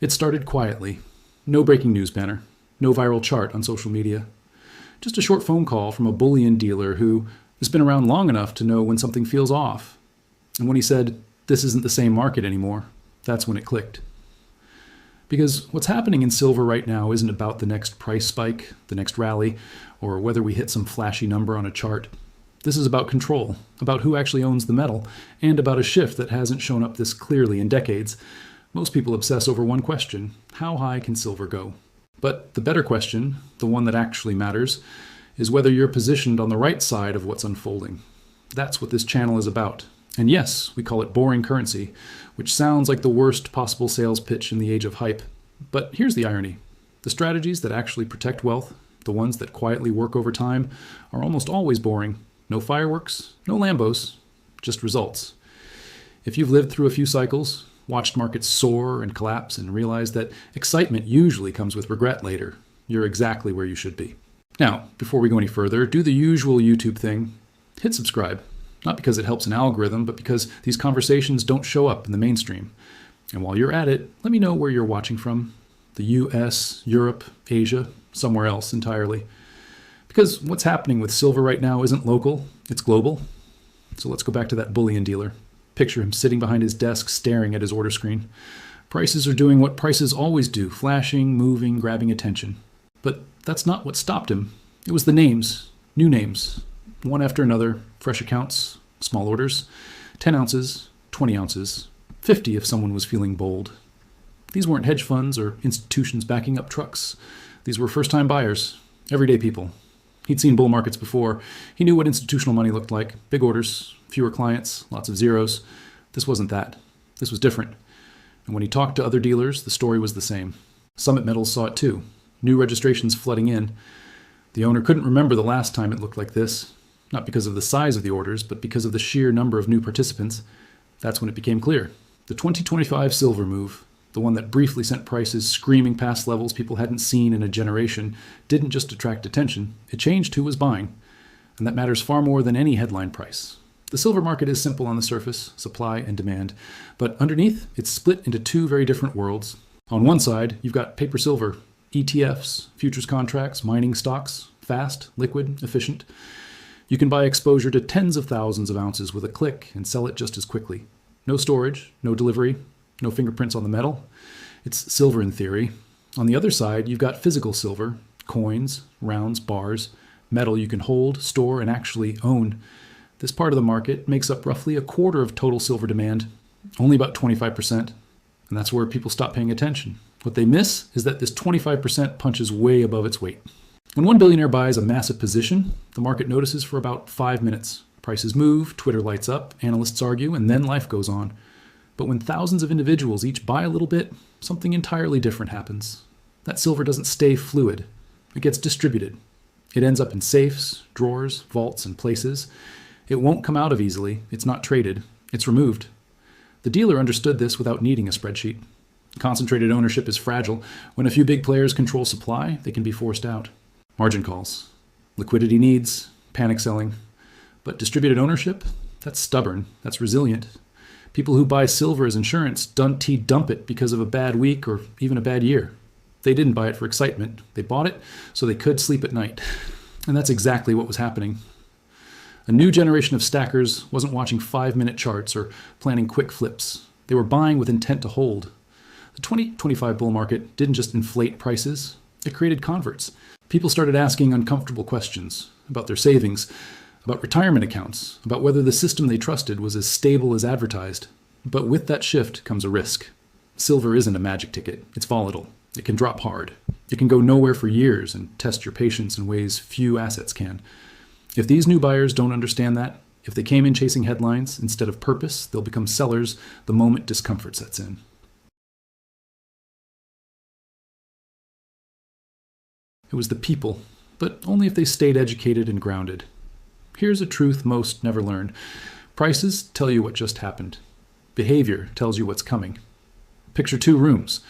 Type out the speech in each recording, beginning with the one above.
It started quietly. No breaking news banner. No viral chart on social media. Just a short phone call from a bullion dealer who has been around long enough to know when something feels off. And when he said, "This isn't the same market anymore," that's when it clicked. Because what's happening in silver right now isn't about the next price spike, the next rally, or whether we hit some flashy number on a chart. This is about control, about who actually owns the metal, and about a shift that hasn't shown up this clearly in decades. Most people obsess over one question: how high can silver go? But the better question, the one that actually matters, is whether you're positioned on the right side of what's unfolding. That's what this channel is about. And yes, we call it boring currency, which sounds like the worst possible sales pitch in the age of hype. But here's the irony. The strategies that actually protect wealth, the ones that quietly work over time, are almost always boring. No fireworks, no Lambos, just results. If you've lived through a few cycles, watched markets soar and collapse, and realized that excitement usually comes with regret later, you're exactly where you should be. Now, before we go any further, do the usual YouTube thing. Hit subscribe. Not because it helps an algorithm, but because these conversations don't show up in the mainstream. And while you're at it, let me know where you're watching from. The US, Europe, Asia, somewhere else entirely. Because what's happening with silver right now isn't local, it's global. So let's go back to that bullion dealer. Picture him sitting behind his desk staring at his order screen. Prices are doing what prices always do, flashing, moving, grabbing attention. But that's not what stopped him. It was the names, new names. One after another, fresh accounts, small orders, 10 ounces, 20 ounces, 50 if someone was feeling bold. These weren't hedge funds or institutions backing up trucks. These were first-time buyers, everyday people. He'd seen bull markets before. He knew what institutional money looked like. Big orders, fewer clients, lots of zeros. This wasn't that. This was different. And when he talked to other dealers, the story was the same. Summit Metals saw it too. New registrations flooding in. The owner couldn't remember the last time it looked like this. Not because of the size of the orders, but because of the sheer number of new participants. That's when it became clear. The 2025 silver move, the one that briefly sent prices screaming past levels people hadn't seen in a generation, didn't just attract attention, it changed who was buying. And that matters far more than any headline price. The silver market is simple on the surface, supply and demand. But underneath, it's split into two very different worlds. On one side, you've got paper silver, ETFs, futures contracts, mining stocks, fast, liquid, efficient. You can buy exposure to tens of thousands of ounces with a click and sell it just as quickly. No storage, no delivery, no fingerprints on the metal. It's silver in theory. On the other side, you've got physical silver, coins, rounds, bars, metal you can hold, store, and actually own. This part of the market makes up roughly a quarter of total silver demand, only about 25%. And that's where people stop paying attention. What they miss is that this 25% punches way above its weight. When one billionaire buys a massive position, the market notices for about 5 minutes. Prices move, Twitter lights up, analysts argue, and then life goes on. But when thousands of individuals each buy a little bit, something entirely different happens. That silver doesn't stay fluid. It gets distributed. It ends up in safes, drawers, vaults, and places. It won't come out of easily. It's not traded. It's removed. The dealer understood this without needing a spreadsheet. Concentrated ownership is fragile. When a few big players control supply, they can be forced out. Margin calls, liquidity needs, panic selling. But distributed ownership, that's stubborn, that's resilient. People who buy silver as insurance dump it because of a bad week or even a bad year. They didn't buy it for excitement. They bought it so they could sleep at night. And that's exactly what was happening. A new generation of stackers wasn't watching 5-minute charts or planning quick flips. They were buying with intent to hold. The 2025 bull market didn't just inflate prices, it created converts. People started asking uncomfortable questions about their savings, about retirement accounts, about whether the system they trusted was as stable as advertised. But with that shift comes a risk. Silver isn't a magic ticket. It's volatile. It can drop hard. It can go nowhere for years and test your patience in ways few assets can. If these new buyers don't understand that, if they came in chasing headlines instead of purpose, they'll become sellers the moment discomfort sets in. It was the people, but only if they stayed educated and grounded. Here's a truth most never learn. Prices tell you what just happened. Behavior tells you what's coming. Picture 2 rooms.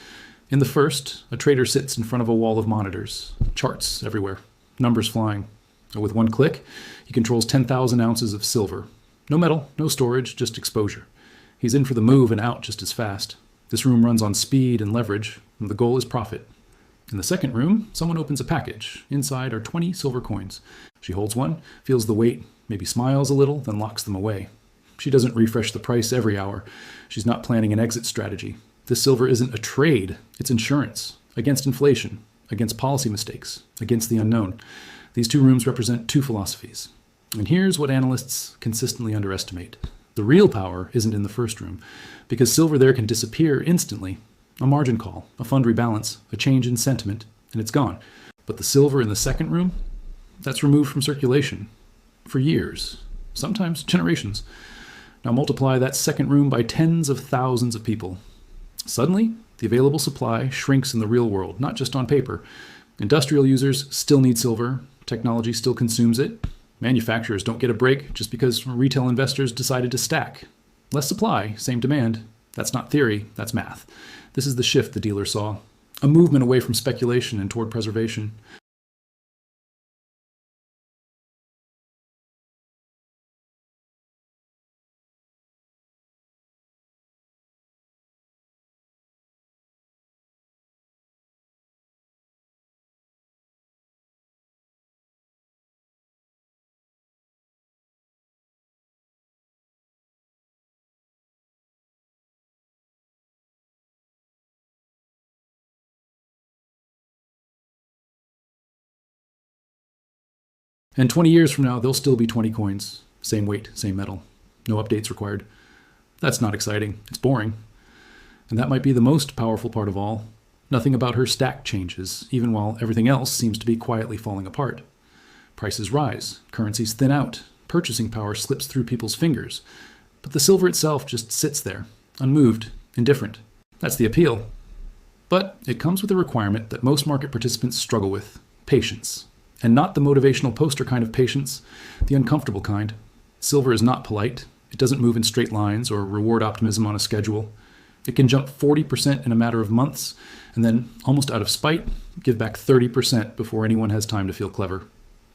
In the first, a trader sits in front of a wall of monitors, charts everywhere, numbers flying. With one click, he controls 10,000 ounces of silver. No metal, no storage, just exposure. He's in for the move and out just as fast. This room runs on speed and leverage, and the goal is profit. In the second room, someone opens a package. Inside are 20 silver coins. She holds one, feels the weight, maybe smiles a little, then locks them away. She doesn't refresh the price every hour. She's not planning an exit strategy. This silver isn't a trade, it's insurance. Against inflation, against policy mistakes, against the unknown. These two rooms represent two philosophies. And here's what analysts consistently underestimate. The real power isn't in the first room, because silver there can disappear instantly. A margin call, a fund rebalance, a change in sentiment, and it's gone. But the silver in the second room, that's removed from circulation for years, sometimes generations. Now multiply that second room by tens of thousands of people. Suddenly, the available supply shrinks in the real world, not just on paper. Industrial users still need silver. Technology still consumes it. Manufacturers don't get a break just because retail investors decided to stack. Less supply, same demand. That's not theory, that's math. This is the shift the dealer saw. A movement away from speculation and toward preservation. And 20 years from now, there'll still be 20 coins. Same weight, same metal. No updates required. That's not exciting. It's boring. And that might be the most powerful part of all. Nothing about her stack changes, even while everything else seems to be quietly falling apart. Prices rise, currencies thin out, purchasing power slips through people's fingers. But the silver itself just sits there, unmoved, indifferent. That's the appeal. But it comes with a requirement that most market participants struggle with: patience. And not the motivational poster kind of patience, the uncomfortable kind. Silver is not polite. It doesn't move in straight lines or reward optimism on a schedule. It can jump 40% in a matter of months, and then, almost out of spite, give back 30% before anyone has time to feel clever.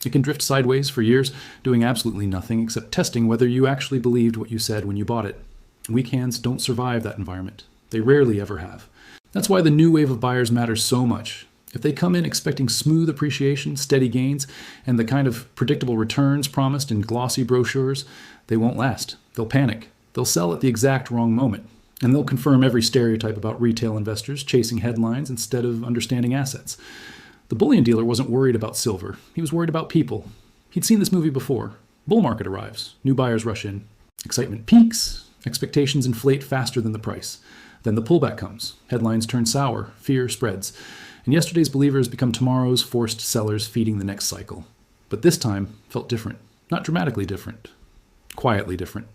It can drift sideways for years, doing absolutely nothing except testing whether you actually believed what you said when you bought it. Weak hands don't survive that environment. They rarely ever have. That's why the new wave of buyers matters so much. If they come in expecting smooth appreciation, steady gains, and the kind of predictable returns promised in glossy brochures, they won't last. They'll panic. They'll sell at the exact wrong moment. And they'll confirm every stereotype about retail investors chasing headlines instead of understanding assets. The bullion dealer wasn't worried about silver. He was worried about people. He'd seen this movie before. Bull market arrives. New buyers rush in. Excitement peaks. Expectations inflate faster than the price. Then the pullback comes. Headlines turn sour. Fear spreads. And yesterday's believers become tomorrow's forced sellers feeding the next cycle. But this time felt different. Not dramatically different. Quietly different.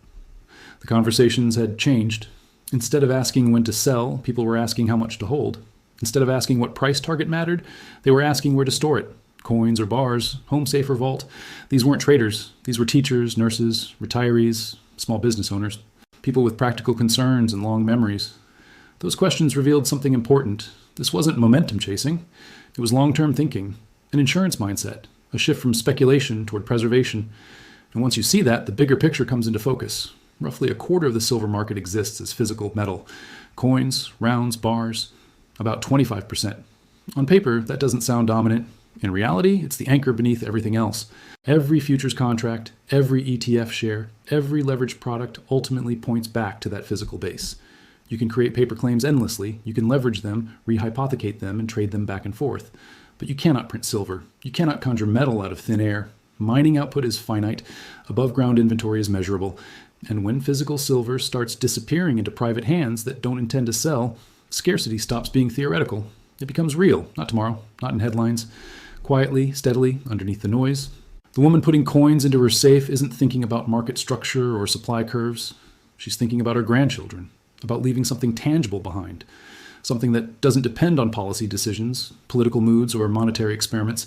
The conversations had changed. Instead of asking when to sell, people were asking how much to hold. Instead of asking what price target mattered, they were asking where to store it. Coins or bars, home safe or vault. These weren't traders. These were teachers, nurses, retirees, small business owners. People with practical concerns and long memories. Those questions revealed something important. This wasn't momentum chasing. It was long-term thinking, an insurance mindset, a shift from speculation toward preservation. And once you see that, the bigger picture comes into focus. Roughly a quarter of the silver market exists as physical metal. Coins, rounds, bars, about 25%. On paper, that doesn't sound dominant. In reality, it's the anchor beneath everything else. Every futures contract, every ETF share, every leveraged product ultimately points back to that physical base. You can create paper claims endlessly. You can leverage them, rehypothecate them, and trade them back and forth. But you cannot print silver. You cannot conjure metal out of thin air. Mining output is finite. Above-ground inventory is measurable. And when physical silver starts disappearing into private hands that don't intend to sell, scarcity stops being theoretical. It becomes real, not tomorrow, not in headlines. Quietly, steadily, underneath the noise. The woman putting coins into her safe isn't thinking about market structure or supply curves. She's thinking about her grandchildren, about leaving something tangible behind, something that doesn't depend on policy decisions, political moods, or monetary experiments.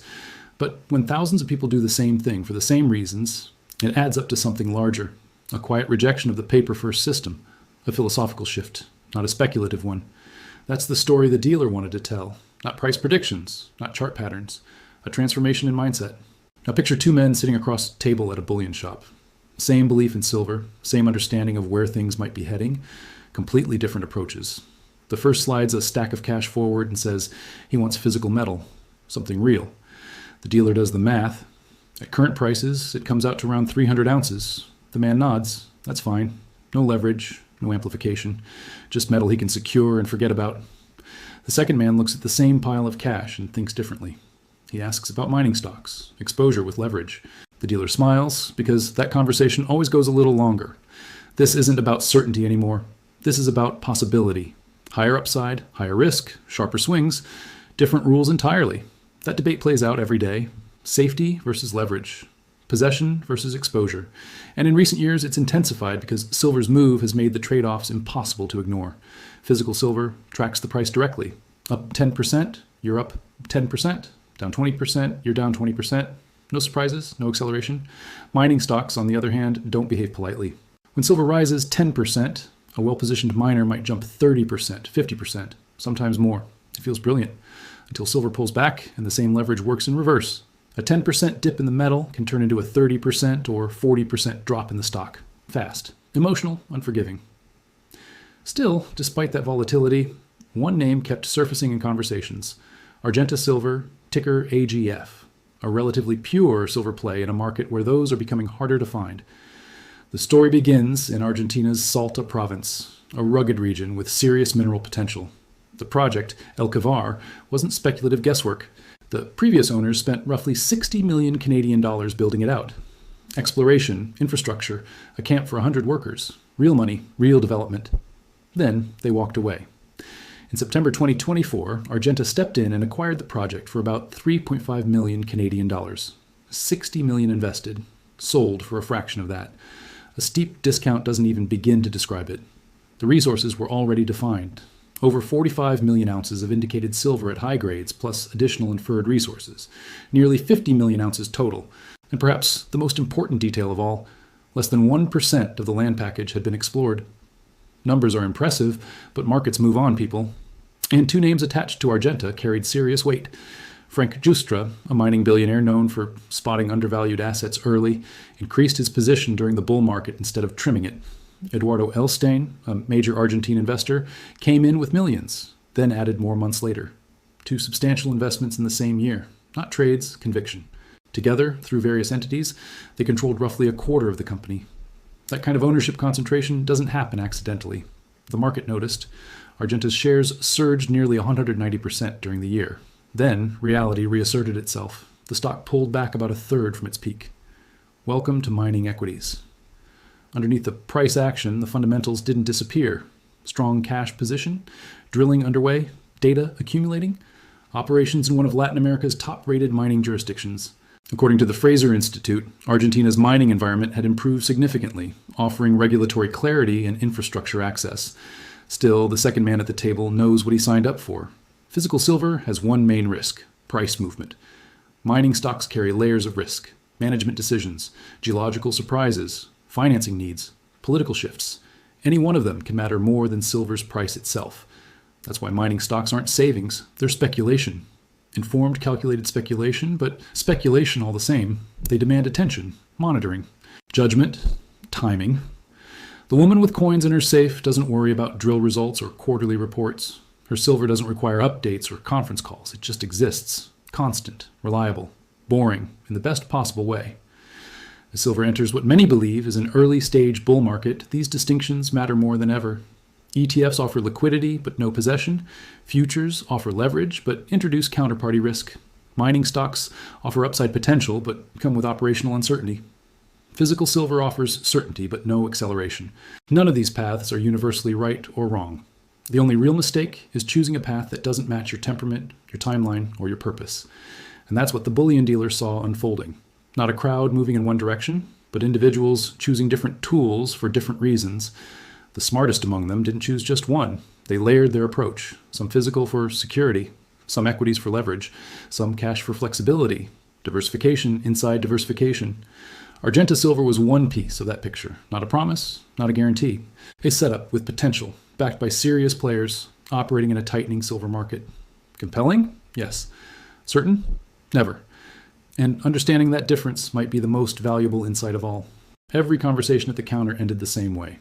But when thousands of people do the same thing for the same reasons, it adds up to something larger, a quiet rejection of the paper-first system, a philosophical shift, not a speculative one. That's the story the dealer wanted to tell, not price predictions, not chart patterns, a transformation in mindset. Now picture two men sitting across a table at a bullion shop. Same belief in silver, same understanding of where things might be heading, completely different approaches. The first slides a stack of cash forward and says he wants physical metal, something real. The dealer does the math. At current prices, it comes out to around 300 ounces. The man nods. That's fine. No leverage, no amplification. Just metal he can secure and forget about. The second man looks at the same pile of cash and thinks differently. He asks about mining stocks, exposure with leverage. The dealer smiles because that conversation always goes a little longer. This isn't about certainty anymore. This is about possibility. Higher upside, higher risk, sharper swings, different rules entirely. That debate plays out every day. Safety versus leverage. Possession versus exposure. And in recent years, it's intensified because silver's move has made the trade-offs impossible to ignore. Physical silver tracks the price directly. Up 10%, you're up 10%. Down 20%, you're down 20%. No surprises, no acceleration. Mining stocks, on the other hand, don't behave politely. When silver rises 10%, a well-positioned miner might jump 30%, 50%, sometimes more. It feels brilliant, until silver pulls back and the same leverage works in reverse. A 10% dip in the metal can turn into a 30% or 40% drop in the stock. Fast, emotional, unforgiving. Still, despite that volatility, one name kept surfacing in conversations. Argenta Silver, ticker AGF, a relatively pure silver play in a market where those are becoming harder to find. The story begins in Argentina's Salta province, a rugged region with serious mineral potential. The project, El Cavar, wasn't speculative guesswork. The previous owners spent roughly 60 million Canadian dollars building it out. Exploration, infrastructure, a camp for 100 workers, real money, real development. Then they walked away. In September 2024, Argenta stepped in and acquired the project for about 3.5 million Canadian dollars. 60 million invested, sold for a fraction of that. A steep discount doesn't even begin to describe it. The resources were already defined. Over 45 million ounces of indicated silver at high grades, plus additional inferred resources. Nearly 50 million ounces total. And perhaps the most important detail of all, less than 1% of the land package had been explored. Numbers are impressive, but markets move on, people. And two names attached to Argenta carried serious weight. Frank Giustra, a mining billionaire known for spotting undervalued assets early, increased his position during the bull market instead of trimming it. Eduardo Elstein, a major Argentine investor, came in with millions, then added more months later. Two substantial investments in the same year. Not trades, conviction. Together, through various entities, they controlled roughly a quarter of the company. That kind of ownership concentration doesn't happen accidentally. The market noticed. Argenta's shares surged nearly 190% during the year. Then, reality reasserted itself. The stock pulled back about a third from its peak. Welcome to mining equities. Underneath the price action, the fundamentals didn't disappear. Strong cash position, drilling underway, data accumulating, operations in one of Latin America's top-rated mining jurisdictions. According to the Fraser Institute, Argentina's mining environment had improved significantly, offering regulatory clarity and infrastructure access. Still, the second man at the table knows what he signed up for. Physical silver has one main risk: price movement. Mining stocks carry layers of risk: management decisions, geological surprises, financing needs, political shifts. Any one of them can matter more than silver's price itself. That's why mining stocks aren't savings, they're speculation. Informed, calculated speculation, but speculation all the same. They demand attention, monitoring, judgment, timing. The woman with coins in her safe doesn't worry about drill results or quarterly reports. Her silver doesn't require updates or conference calls. It just exists, constant, reliable, boring, in the best possible way. As silver enters what many believe is an early-stage bull market, these distinctions matter more than ever. ETFs offer liquidity, but no possession. Futures offer leverage, but introduce counterparty risk. Mining stocks offer upside potential, but come with operational uncertainty. Physical silver offers certainty, but no acceleration. None of these paths are universally right or wrong. The only real mistake is choosing a path that doesn't match your temperament, your timeline, or your purpose. And that's what the bullion dealer saw unfolding. Not a crowd moving in one direction, but individuals choosing different tools for different reasons. The smartest among them didn't choose just one. They layered their approach, some physical for security, some equities for leverage, some cash for flexibility, diversification inside diversification. Argenta Silver was one piece of that picture, not a promise, not a guarantee. A setup with potential, backed by serious players, operating in a tightening silver market. Compelling? Yes. Certain? Never. And understanding that difference might be the most valuable insight of all. Every conversation at the counter ended the same way.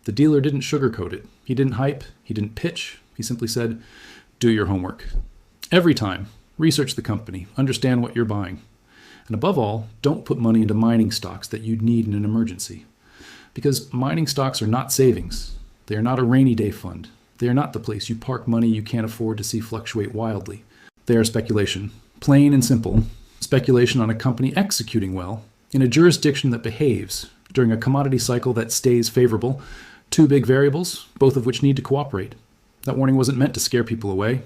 The dealer didn't sugarcoat it. He didn't hype, he didn't pitch, He simply said, do your homework. Every time, research the company, understand what you're buying. And above all, don't put money into mining stocks that you'd need in an emergency. Because mining stocks are not savings. They are not a rainy day fund. They are not the place you park money you can't afford to see fluctuate wildly. They are speculation. Plain and simple. Speculation on a company executing well in a jurisdiction that behaves during a commodity cycle that stays favorable. Two big variables, both of which need to cooperate. That warning wasn't meant to scare people away.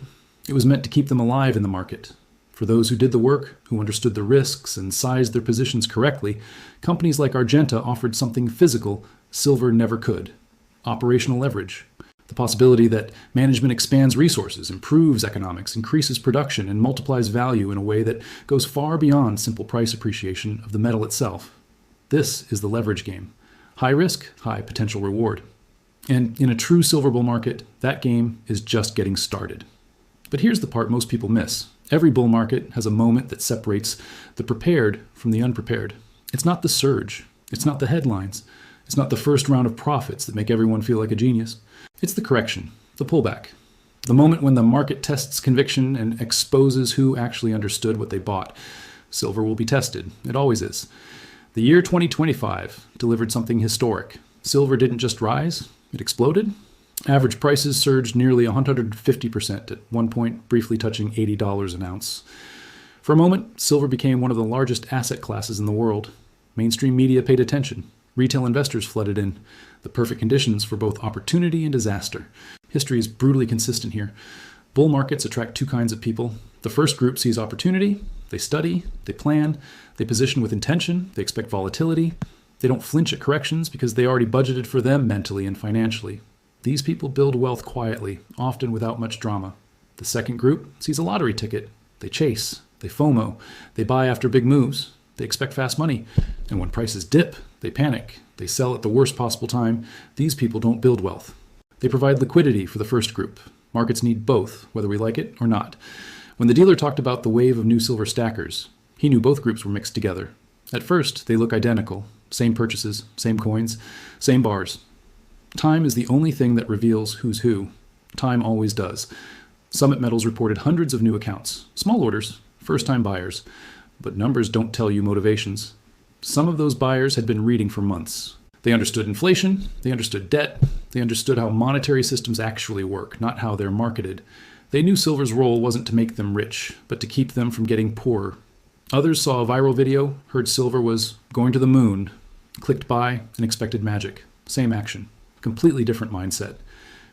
It was meant to keep them alive in the market. For those who did the work, who understood the risks and sized their positions correctly, companies like Argenta offered something physical silver never could: operational leverage. The possibility that management expands resources, improves economics, increases production, and multiplies value in a way that goes far beyond simple price appreciation of the metal itself. This is the leverage game. High risk, high potential reward. And in a true silver bull market, that game is just getting started. But here's the part most people miss. Every bull market has a moment that separates the prepared from the unprepared. It's not the surge. It's not the headlines. It's not the first round of profits that make everyone feel like a genius. It's the correction, the pullback. The moment when the market tests conviction and exposes who actually understood what they bought. Silver will be tested. It always is. The year 2025 delivered something historic. Silver didn't just rise, it exploded. Average prices surged nearly 150%, at one point briefly touching $80 an ounce. For a moment, silver became one of the largest asset classes in the world. Mainstream media paid attention. Retail investors flooded in. The perfect conditions for both opportunity and disaster. History is brutally consistent here. Bull markets attract two kinds of people. The first group sees opportunity. They study, they plan, they position with intention, they expect volatility. They don't flinch at corrections because they already budgeted for them mentally and financially. These people build wealth quietly, often without much drama. The second group sees a lottery ticket. They chase, they FOMO, they buy after big moves, they expect fast money. And when prices dip, they panic, they sell at the worst possible time. These people don't build wealth. They provide liquidity for the first group. Markets need both, whether we like it or not. When the dealer talked about the wave of new silver stackers, he knew both groups were mixed together. At first, they look identical. Same purchases, same coins, same bars. Time is the only thing that reveals who's who. Time always does. Summit Metals reported hundreds of new accounts. Small orders, first-time buyers. But numbers don't tell you motivations. Some of those buyers had been reading for months. They understood inflation, they understood debt, they understood how monetary systems actually work, not how they're marketed. They knew silver's role wasn't to make them rich, but to keep them from getting poorer. Others saw a viral video, heard silver was going to the moon, clicked buy, and expected magic. Same action. Completely different mindset.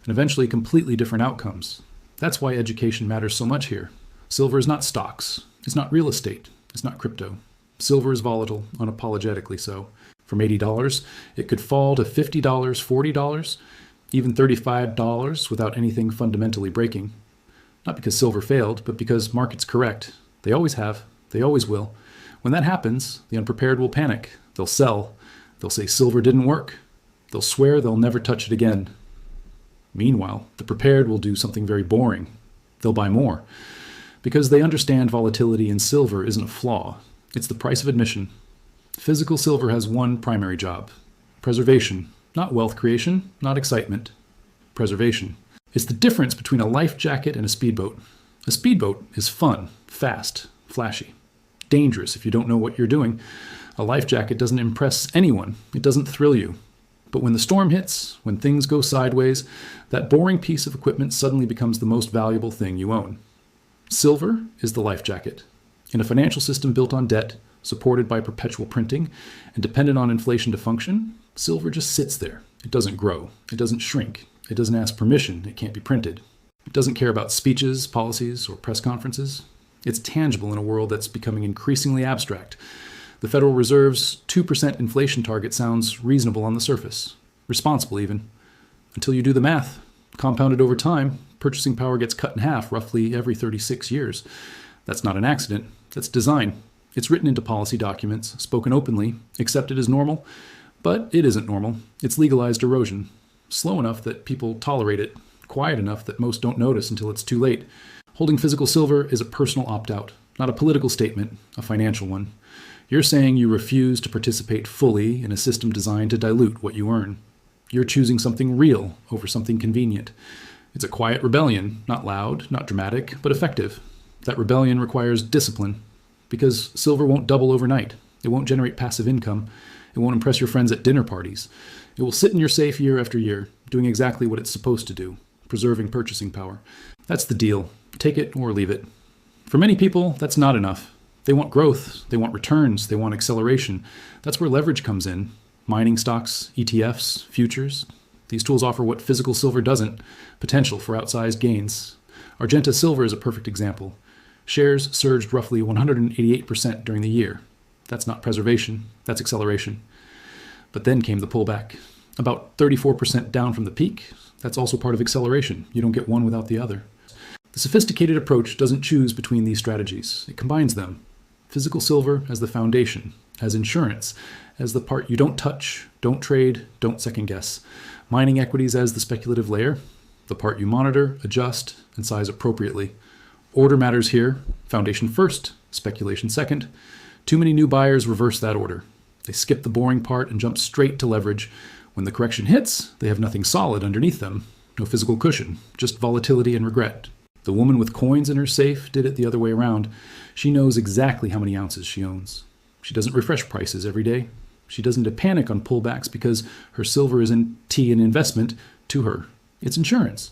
And eventually completely different outcomes. That's why education matters so much here. Silver is not stocks. It's not real estate. It's not crypto. Silver is volatile, unapologetically so. From $80, it could fall to $50, $40, even $35 without anything fundamentally breaking. Not because silver failed, but because markets correct. They always have. They always will. When that happens, the unprepared will panic. They'll sell. They'll say silver didn't work. They'll swear they'll never touch it again. Meanwhile, the prepared will do something very boring. They'll buy more. Because they understand volatility in silver isn't a flaw. It's the price of admission. Physical silver has one primary job: preservation. Not wealth creation, not excitement. Preservation. It's the difference between a life jacket and a speedboat. A speedboat is fun, fast, flashy. Dangerous if you don't know what you're doing. A life jacket doesn't impress anyone. It doesn't thrill you. But when the storm hits, when things go sideways, that boring piece of equipment suddenly becomes the most valuable thing you own. Silver is the life jacket. In a financial system built on debt, supported by perpetual printing, and dependent on inflation to function, silver just sits there. It doesn't grow. It doesn't shrink. It doesn't ask permission. It can't be printed. It doesn't care about speeches, policies, or press conferences. It's tangible in a world that's becoming increasingly abstract. The Federal Reserve's 2% inflation target sounds reasonable on the surface, responsible even. Until you do the math. Compounded over time, purchasing power gets cut in half roughly every 36 years. That's not an accident. That's design. It's written into policy documents, spoken openly, accepted as normal, but it isn't normal. It's legalized erosion. Slow enough that people tolerate it, quiet enough that most don't notice until it's too late. Holding physical silver is a personal opt-out, not a political statement, a financial one. You're saying you refuse to participate fully in a system designed to dilute what you earn. You're choosing something real over something convenient. It's a quiet rebellion, not loud, not dramatic, but effective. That rebellion requires discipline, because silver won't double overnight. It won't generate passive income. It won't impress your friends at dinner parties. It will sit in your safe year after year, doing exactly what it's supposed to do, preserving purchasing power. That's the deal. Take it or leave it. For many people, that's not enough. They want growth, they want returns, they want acceleration. That's where leverage comes in. Mining stocks, ETFs, futures. These tools offer what physical silver doesn't, potential for outsized gains. Argenta Silver is a perfect example. Shares surged roughly 188% during the year. That's not preservation, that's acceleration. But then came the pullback. About 34% down from the peak. That's also part of acceleration. You don't get one without the other. The sophisticated approach doesn't choose between these strategies. It combines them. Physical silver as the foundation, as insurance, as the part you don't touch, don't trade, don't second guess. Mining equities as the speculative layer, the part you monitor, adjust, and size appropriately. Order matters here. Foundation first, speculation second. Too many new buyers reverse that order. They skip the boring part and jump straight to leverage. When the correction hits, they have nothing solid underneath them. No physical cushion, just volatility and regret. The woman with coins in her safe did it the other way around. She knows exactly how many ounces she owns. She doesn't refresh prices every day. She doesn't panic on pullbacks because her silver isn't an investment to her. It's insurance.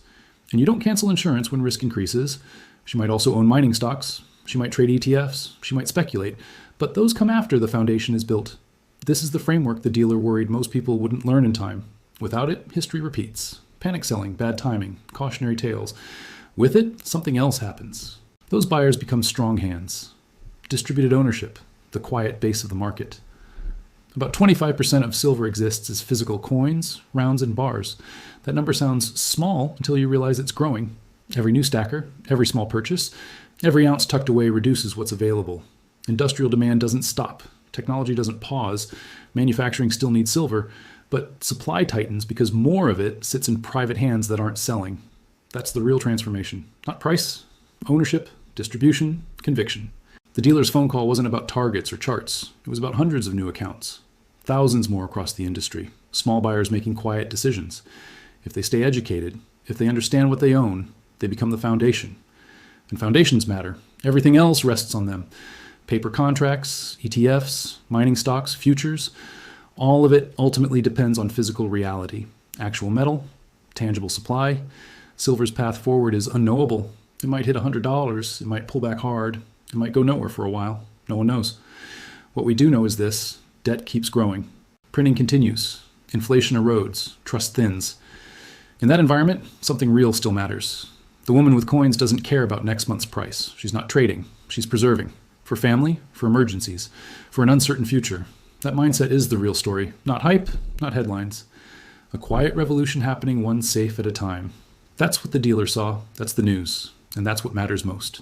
And you don't cancel insurance when risk increases. She might also own mining stocks. She might trade ETFs. She might speculate. But those come after the foundation is built. This is the framework the dealer worried most people wouldn't learn in time. Without it, history repeats. Panic selling, bad timing, cautionary tales. With it, something else happens. Those buyers become strong hands. Distributed ownership, the quiet base of the market. About 25% of silver exists as physical coins, rounds, and bars. That number sounds small until you realize it's growing. Every new stacker, every small purchase, every ounce tucked away reduces what's available. Industrial demand doesn't stop. Technology doesn't pause. Manufacturing still needs silver, but supply tightens because more of it sits in private hands that aren't selling. That's the real transformation. Not price, ownership, distribution, conviction. The dealer's phone call wasn't about targets or charts. It was about hundreds of new accounts. Thousands more across the industry. Small buyers making quiet decisions. If they stay educated, if they understand what they own, they become the foundation. And foundations matter. Everything else rests on them. Paper contracts, ETFs, mining stocks, futures. All of it ultimately depends on physical reality. Actual metal, tangible supply. Silver's path forward is unknowable. It might hit $100. It might pull back hard. It might go nowhere for a while. No one knows. What we do know is this: debt keeps growing. Printing continues. Inflation erodes. Trust thins. In that environment, something real still matters. The woman with coins doesn't care about next month's price. She's not trading. She's preserving. For family, for emergencies, for an uncertain future. That mindset is the real story. Not hype, not headlines. A quiet revolution happening one safe at a time. That's what the dealer saw. That's the news. And that's what matters most.